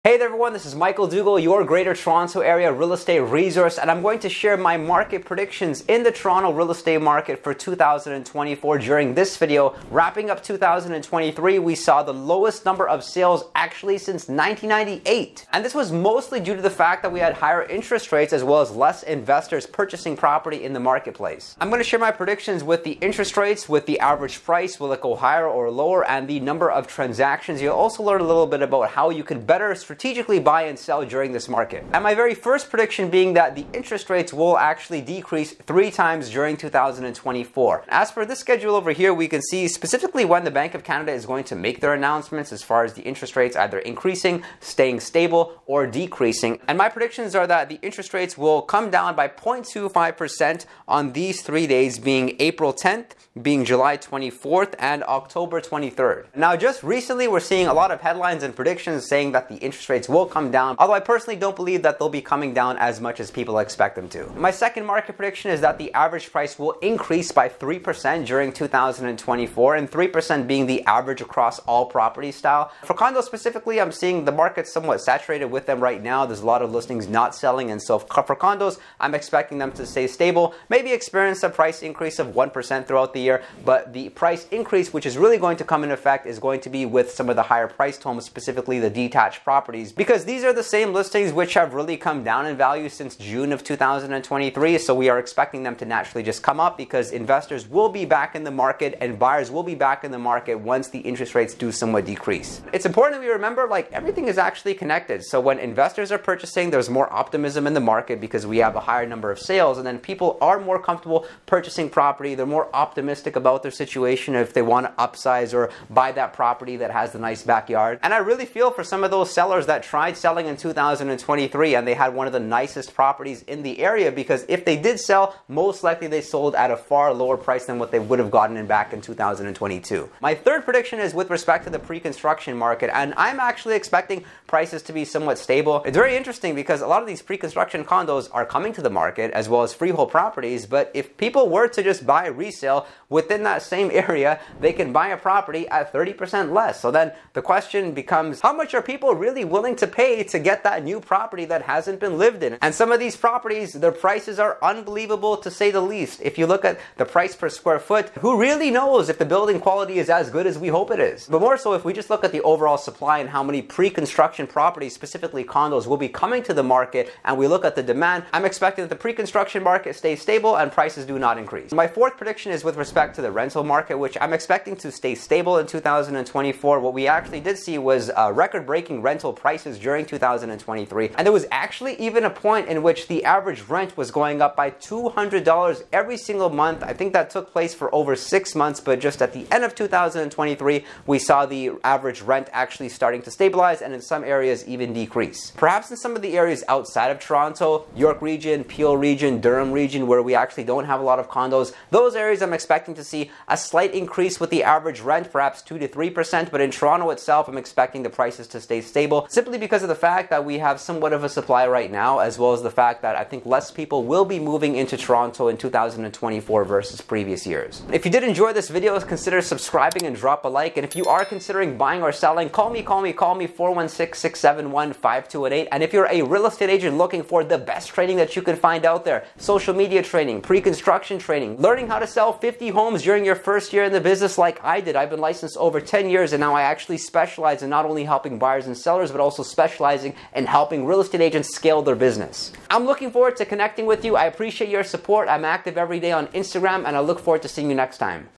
Hey there everyone, this is Michael Dougal, your Greater Toronto Area real estate resource, and I'm going to share my market predictions in the Toronto real estate market for 2024 during this video. Wrapping up 2023, we saw the lowest number of sales actually since 1998. And this was mostly due to the fact that we had higher interest rates as well as less investors purchasing property in the marketplace. I'm going to share my predictions with the interest rates, with the average price, will it go higher or lower, and the number of transactions. You'll also learn a little bit about how you can better strategically buy and sell during this market. And my very first prediction being that the interest rates will actually decrease 3 times during 2024. As for this schedule over here, we can see specifically when the Bank of Canada is going to make their announcements as far as the interest rates either increasing, staying stable, or decreasing. And my predictions are that the interest rates will come down by 0.25% on these 3 days, being April 10th, being July 24th, and October 23rd. Now, just recently, we're seeing a lot of headlines and predictions saying that the interest rates will come down, although I personally don't believe that they'll be coming down as much as people expect them to. My second market prediction is that the average price will increase by 3% during 2024, and 3% being the average across all property style. For condos specifically, I'm seeing the market somewhat saturated with them right now. There's a lot of listings not selling, and so for condos, I'm expecting them to stay stable, maybe experience a price increase of 1% throughout the year, but the price increase, which is really going to come in effect, is going to be with some of the higher priced homes, specifically the detached properties, because these are the same listings which have really come down in value since June of 2023. So we are expecting them to naturally just come up because investors will be back in the market and buyers will be back in the market once the interest rates do somewhat decrease. It's important that we remember, like, everything is actually connected. So when investors are purchasing, there's more optimism in the market because we have a higher number of sales, and then people are more comfortable purchasing property. They're more optimistic about their situation if they want to upsize or buy that property that has the nice backyard. And I really feel for some of those sellers that tried selling in 2023 and they had one of the nicest properties in the area, because if they did sell, most likely they sold at a far lower price than what they would have gotten in back in 2022. My third prediction is with respect to the pre-construction market, and I'm actually expecting prices to be somewhat stable. It's very interesting because a lot of these pre-construction condos are coming to the market as well as freehold properties, but if people were to just buy resale within that same area, they can buy a property at 30% less. So then the question becomes, how much are people really willing to pay to get that new property that hasn't been lived in? And some of these properties, their prices are unbelievable to say the least. If you look at the price per square foot, who really knows if the building quality is as good as we hope it is? But more so, if we just look at the overall supply and how many pre-construction properties, specifically condos, will be coming to the market, and we look at the demand, I'm expecting that the pre-construction market stays stable and prices do not increase. My fourth prediction is with respect to the rental market, which I'm expecting to stay stable in 2024. What we actually did see was record-breaking rental prices during 2023, and there was actually even a point in which the average rent was going up by $200 every single month. I think that took place for over 6 months, but just at the end of 2023, we saw the average rent actually starting to stabilize and in some areas even decrease. Perhaps in some of the areas outside of Toronto, York region, Peel region, Durham region, where we actually don't have a lot of condos, those areas I'm expecting to see a slight increase with the average rent, perhaps 2 to 3%, but in Toronto itself, I'm expecting the prices to stay stable, simply because of the fact that we have somewhat of a supply right now, as well as the fact that I think less people will be moving into Toronto in 2024 versus previous years. If you did enjoy this video, consider subscribing and drop a like. And if you are considering buying or selling, call me 416-671-5218. And if you're a real estate agent looking for the best training that you can find out there, social media training, pre-construction training, learning how to sell 50 homes during your first year in the business like I did. I've been licensed over 10 years, and now I actually specialize in not only helping buyers and sellers, but also specializing in helping real estate agents scale their business. I'm looking forward to connecting with you. I appreciate your support. I'm active every day on Instagram, and I look forward to seeing you next time.